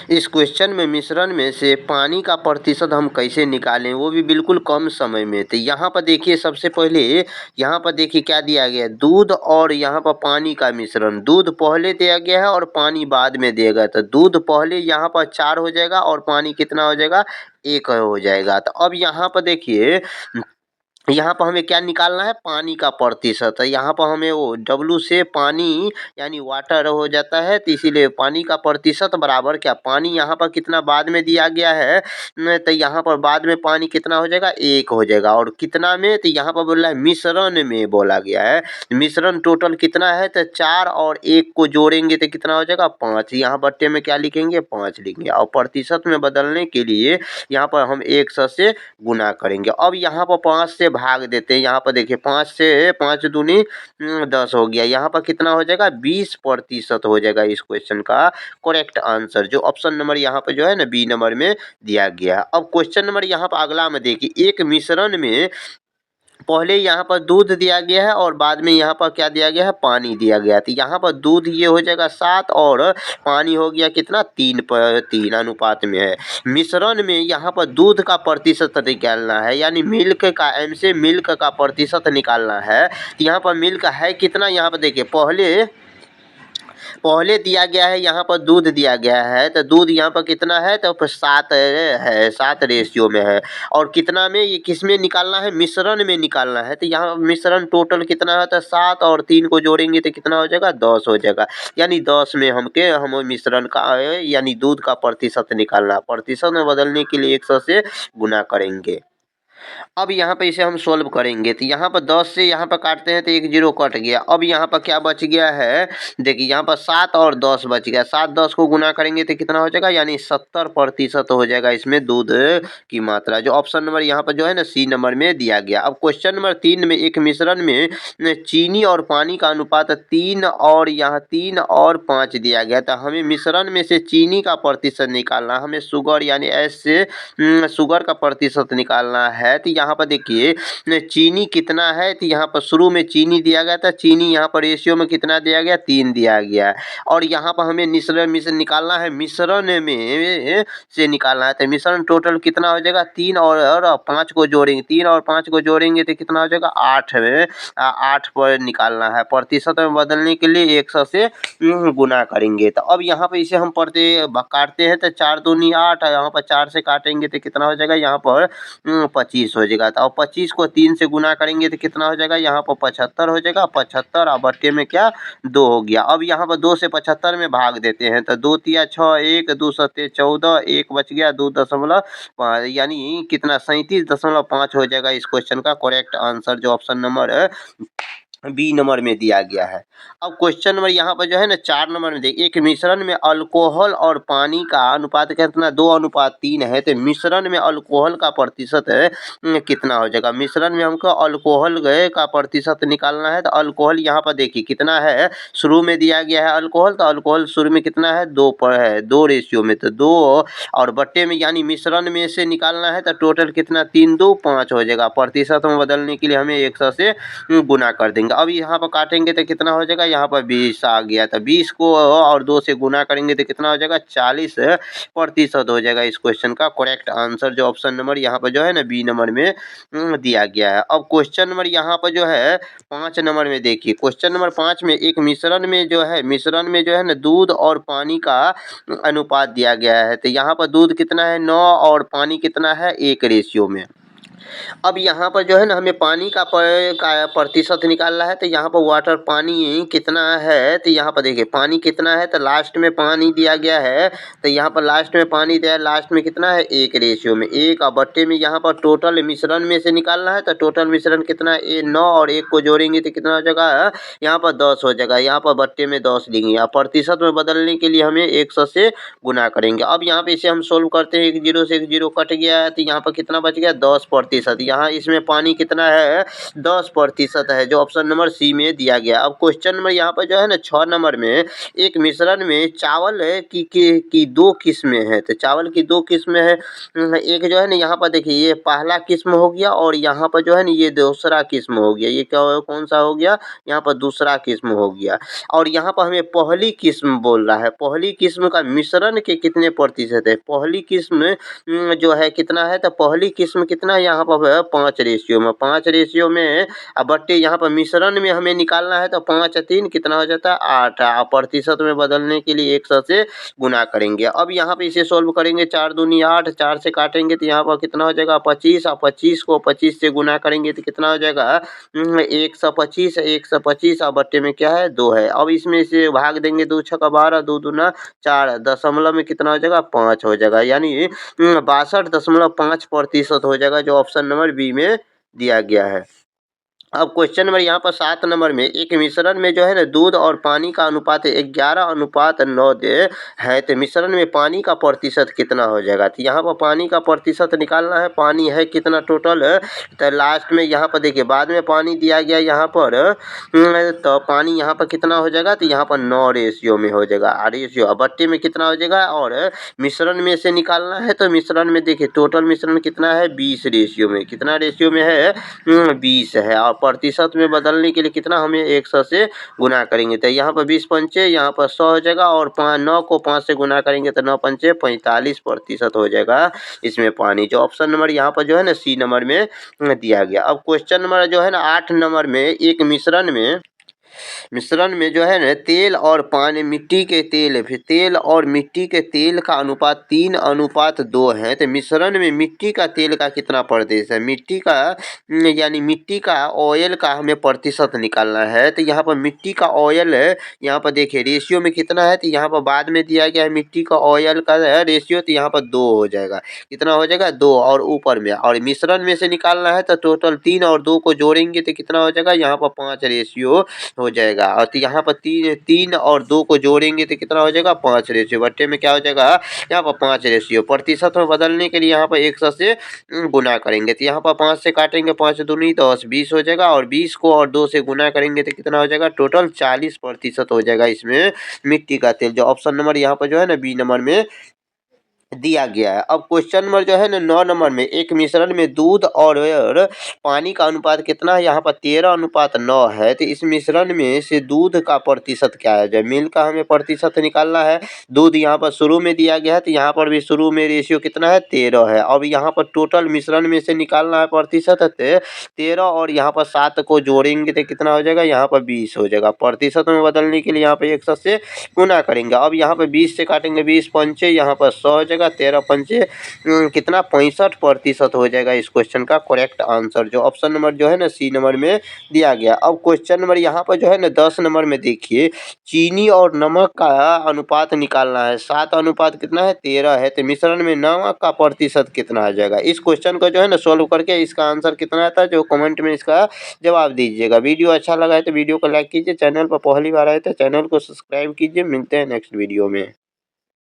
इस क्वेश्चन में मिश्रण में से पानी का प्रतिशत हम कैसे निकालें, वो भी बिल्कुल कम समय में। तो यहाँ पर देखिए सबसे पहले यहाँ पर देखिए क्या दिया गया है, दूध और यहाँ पर पानी का मिश्रण। दूध पहले दिया गया है और पानी बाद में दिया गया। तो दूध पहले यहाँ पर 4 हो जाएगा और पानी कितना हो जाएगा, 1 हो जाएगा। तो अब यहाँ पर देखिए यहाँ पर हमें क्या निकालना है, पानी का प्रतिशत। यहाँ पर हमें वो W से पानी यानी वाटर हो जाता है, तो इसीलिए पानी का प्रतिशत बराबर क्या, पानी यहाँ पर कितना बाद में दिया गया है, तो यहाँ पर बाद में पानी कितना हो जाएगा, 1 हो जाएगा। और कितना में, तो यहाँ पर बोल रहा है मिश्रण में बोला गया है। मिश्रण टोटल कितना है, तो 4 और 1 को जोड़ेंगे तो कितना हो जाएगा, 5। यहाँ बट्टे में क्या लिखेंगे, 5 लिखेंगे। और प्रतिशत में बदलने के लिए यहाँ पर हम 100 से गुना करेंगे। अब यहाँ पर 5 से भाग देते हैं। यहाँ पर देखिए 5 से 5 दूनी 10 हो गया। यहाँ पर कितना हो जाएगा, 20% हो जाएगा इस क्वेश्चन का करेक्ट आंसर, जो ऑप्शन नंबर यहाँ पर जो है ना बी नंबर में दिया गया है। अब क्वेश्चन नंबर यहाँ पर अगला में देखिए, एक मिश्रण में पहले यहाँ पर दूध दिया गया है और बाद में यहाँ पर क्या दिया गया है, पानी दिया गया है। तो यहाँ पर दूध ये हो जाएगा 7 और पानी हो गया कितना, 3 अनुपात में है। मिश्रण में यहाँ पर दूध का प्रतिशत निकालना है, यानी मिल्क का, एम से मिल्क का प्रतिशत निकालना है। तो यहाँ पर मिल्क है कितना, यहाँ पर देखिए पहले दिया गया है, यहाँ पर दूध दिया गया है। तो दूध यहाँ पर कितना है, तो 7 है, 7 रेशियो में है। और कितना में, ये किस में निकालना है, मिश्रण में निकालना है। तो यहाँ मिश्रण टोटल कितना है, तो 7 और 3 को जोड़ेंगे तो कितना हो जाएगा, 10 हो जाएगा। यानी 10 में हम मिश्रण का यानी दूध का प्रतिशत निकालना। प्रतिशत में बदलने के लिए 100 से गुना करेंगे। अब यहाँ पे इसे हम सोल्व करेंगे। तो यहाँ पर 10 से यहाँ पर काटते हैं तो 1 0 कट गया। अब यहाँ पर क्या बच गया है, देखिए यहाँ पर 7 और 10 बच गया। 7 10 को गुना करेंगे तो कितना हो जाएगा, यानी 70% हो जाएगा इसमें दूध की मात्रा, जो ऑप्शन नंबर यहाँ पर जो है ना सी नंबर में दिया गया। अब क्वेश्चन नंबर 3 में एक मिश्रण में चीनी और पानी का अनुपात 3 और यहाँ 3 और 5 दिया गया। तो हमें मिश्रण में से चीनी का प्रतिशत निकालना, हमें शुगर यानी एस से शुगर का प्रतिशत निकालना है। तो यहाँ पर देखिए चीनी कितना है, तो यहाँ पर शुरू में चीनी दिया गया था। चीनी यहाँ पर रेशियो में कितना दिया गया, 3 दिया गया। और यहाँ पर हमें मिश्रण निकालना है, मिश्रण में से निकालना है। तो मिश्रण टोटल कितना हो जाएगा, 3 और 5 को जोड़ेंगे, 3 और 5 को जोड़ेंगे तो कितना हो जाएगा, 8 में 8 पर निकालना है। प्रतिशत में बदलने के लिए 100 से गुना करेंगे। तो अब यहाँ पर इसे हम काटते हैं तो 4 दूनी 8, यहाँ पर 4 से काटेंगे तो कितना हो जाएगा, यहाँ पर 25 हो जाएगा। तो अब 25 को 3 से गुना करेंगे तो कितना हो जाएगा, यहाँ पर 75 हो जाएगा। 75 और बट्टे में क्या 2 हो गया। अब यहाँ पर 2 से 75 में भाग देते हैं तो 2 तिया 6, 1 2 सत्ते 14, 1 बच गया 2.5, यानी कितना 37.5 हो जाएगा इस क्वेश्चन का करेक्ट आंसर, जो ऑप्शन नंबर बी नंबर में दिया गया है। अब क्वेश्चन नंबर यहाँ पर जो है ना 4 नंबर में देखिए, एक मिश्रण में अल्कोहल और पानी का अनुपात कितना, 2:3 है। तो मिश्रण में अल्कोहल का प्रतिशत कितना हो जाएगा, मिश्रण में हमको अल्कोहल का प्रतिशत निकालना है। तो अल्कोहल यहाँ पर देखिए कितना है, शुरू में दिया गया है अल्कोहल। तो अल्कोहल शुरू में कितना है, 2 पर है, 2 रेशियो में। तो 2 और बट्टे में यानी मिश्रण में से निकालना है तो टोटल कितना, 3 2 5 हो जाएगा। प्रतिशत में बदलने के लिए हमें 100 से गुना कर देंगे। अब यहाँ पर काटेंगे तो कितना हो जाएगा, यहाँ पर 20 आ गया। तो 20 को और 2 से गुना करेंगे तो कितना हो जाएगा, 40% हो जाएगा इस क्वेश्चन का करेक्ट आंसर, जो ऑप्शन नंबर यहाँ पर जो है ना बी नंबर में दिया गया है। अब क्वेश्चन नंबर यहाँ पर जो है 5 नंबर में देखिए, क्वेश्चन नंबर 5 में एक मिश्रण में जो है ना दूध और पानी का अनुपात दिया गया है। तो यहाँ पर दूध कितना है, 9 और पानी कितना है, 1 रेशियो में। अब यहाँ पर जो है ना हमें पानी का प्रतिशत निकालना है। तो यहाँ पर वाटर पानी कितना है, तो यहाँ पर देखिए पानी कितना है, तो लास्ट में पानी दिया गया है। तो यहाँ पर लास्ट में पानी दिया है, लास्ट में कितना है, 1 रेशियो में। 1 और बट्टे में यहाँ पर टोटल मिश्रण में से निकालना है। तो टोटल मिश्रण कितना है, 9 और 1 को जोड़ेंगे तो कितना हो जाएगा, यहाँ पर 10 हो जाएगा। यहाँ पर बट्टे में 10 लेंगे। प्रतिशत में बदलने के लिए हमें 100 से गुना करेंगे। अब यहाँ पे इसे हम सोल्व करते हैं, 1 0 से 1 0 कट गया है। तो यहाँ पर कितना बच गया, 10%। 10%। यहाँ इसमें पानी कितना है 10% है, जो ऑप्शन नंबर सी में दिया गया। अब क्वेश्चन नंबर यहाँ पर जो है ना 6 नंबर में, एक मिश्रण में चावल है की 2 किस्में हैं। तो चावल की 2 किस्में हैं। एक जो है ना यहाँ पर देखिए ये पहला किस्म हो गया और यहाँ पर जो है ना ये दूसरा किस्म हो गया। ये क्या कौन सा हो गया, यहाँ पर दूसरा किस्म हो गया। और यहाँ पर हमें पहली किस्म बोल रहा है, पहली किस्म का मिश्रण के कितने प्रतिशत है। पहली किस्म जो है कितना है, तो पहली किस्म कितना है यहाँ पर 5 रेशियो में, 5 रेशियो में अब बट्टे यहाँ पर मिश्रण में हमें निकालना है तो 5 3 कितना हो जाता है 8। प्रतिशत में बदलने के लिए 100 से गुना करेंगे। अब यहाँ पे इसे सोल्व करेंगे, 4 दूनी 8, 4 से काटेंगे तो यहाँ पर कितना हो जाएगा 25, और 25 को 25 से गुना करेंगे तो कितना हो जाएगा 125, 125 और बट्टे में क्या है 2 है। अब इसमें से भाग देंगे, 2 छक्का 12, 2 दूना 4, दशमलव में कितना हो जाएगा 5 हो जाएगा, यानी 62.5% हो जाएगा, जो ऑप्शन नंबर बी में दिया गया है। अब क्वेश्चन नंबर यहाँ पर 7 नंबर में, एक मिश्रण में जो है ना दूध और पानी का अनुपात 11:9 दे है, तो मिश्रण में पानी का प्रतिशत कितना हो जाएगा। तो यहाँ पर पानी का प्रतिशत निकालना है, पानी है कितना टोटल, तो लास्ट में यहाँ पर देखिए बाद में पानी दिया गया यहाँ पर, तो पानी यहाँ पर कितना हो जाएगा, तो यहाँ पर 9 रेशियो में हो जाएगा। रेशियो बट्टे में कितना हो जाएगा, और मिश्रण में से निकालना है तो मिश्रण में देखिए टोटल मिश्रण कितना है 20 रेशियो में, कितना रेशियो में है 20 है। और प्रतिशत में बदलने के लिए कितना हमें 100 से गुना करेंगे, तो यहाँ पर 20 पंचे यहाँ पर 100 हो जाएगा, और 9 को 5 से गुना करेंगे तो 9 पंचे 45% हो जाएगा इसमें पानी, जो ऑप्शन नंबर यहाँ पर जो है ना सी नंबर में दिया गया। अब क्वेश्चन नंबर जो है ना 8 नंबर में, एक मिश्रण में जो है ना तेल और पानी, मिट्टी के तेल, फिर तेल और मिट्टी के तेल का अनुपात 3:2 है, तो मिश्रण में मिट्टी का तेल का कितना प्रतिशत है। मिट्टी का यानी मिट्टी का ऑयल का हमें प्रतिशत निकालना है, तो यहाँ पर मिट्टी का ऑयल यहाँ पर देखिए रेशियो में कितना है, तो यहाँ पर बाद में दिया गया है मिट्टी का ऑयल का रेशियो, तो यहाँ पर 2 हो जाएगा, कितना हो जाएगा 2, और ऊपर में और मिश्रण में से निकालना है तो टोटल 3 और 2 को जोड़ेंगे तो कितना हो जाएगा यहाँ पर 5 रेशियो हो जाएगा। और तो यहाँ पर 3 और 2 को जोड़ेंगे तो कितना हो जाएगा 5 रेशियो, बट्टे में क्या हो जाएगा यहाँ पर 5 रेशियो। प्रतिशत में बदलने के लिए यहाँ पर 100 से गुना करेंगे, तो यहाँ पर 5 से काटेंगे, 5 दूनी 10, 20 हो जाएगा, और 20 को और 2 से गुना करेंगे तो कितना हो जाएगा टोटल 40% हो जाएगा इसमें मिट्टी का तेल, जो ऑप्शन नंबर यहाँ पर जो है ना बी नंबर में दिया गया है। अब क्वेश्चन नंबर जो है ना 9 नंबर में, एक मिश्रण में दूध और पानी का अनुपात कितना है, यहाँ पर 13:9 है, तो इस मिश्रण में से दूध का प्रतिशत क्या है, जब मिल्क का हमें प्रतिशत निकालना है। दूध यहाँ पर शुरू में दिया गया है, तो यहाँ पर भी शुरू में रेशियो कितना है 13 है। अब यहाँ पर टोटल मिश्रण में से निकालना है प्रतिशत 13, और यहाँ पर 7 को जोड़ेंगे तो कितना हो जाएगा यहाँ पर 20 हो जाएगा। प्रतिशत में बदलने के लिए यहाँ पर 100 से गुना करेंगे। अब यहाँ पर 20 से काटेंगे, 20 पंचे यहाँ पर 100 हो जाएगा, 13 पंचे कितना 65% हो जाएगा इस क्वेश्चन का करेक्ट आंसर, जो ऑप्शन नंबर जो है ना सी नंबर में दिया गया। अब क्वेश्चन नंबर यहाँ पर जो है ना 10 नंबर में देखिए, चीनी और नमक का अनुपात निकालना है, 7 अनुपात कितना है 13 है, तो मिश्रण में नमक का प्रतिशत कितना आ जाएगा। इस क्वेश्चन को जो है ना सोल्व करके इसका आंसर कितना आता है, जो कमेंट में इसका जवाब दीजिएगा। वीडियो अच्छा लगा है तो वीडियो को लाइक कीजिए, चैनल पर पहली बार आए तो चैनल को सब्सक्राइब कीजिए। मिलते हैं नेक्स्ट वीडियो में।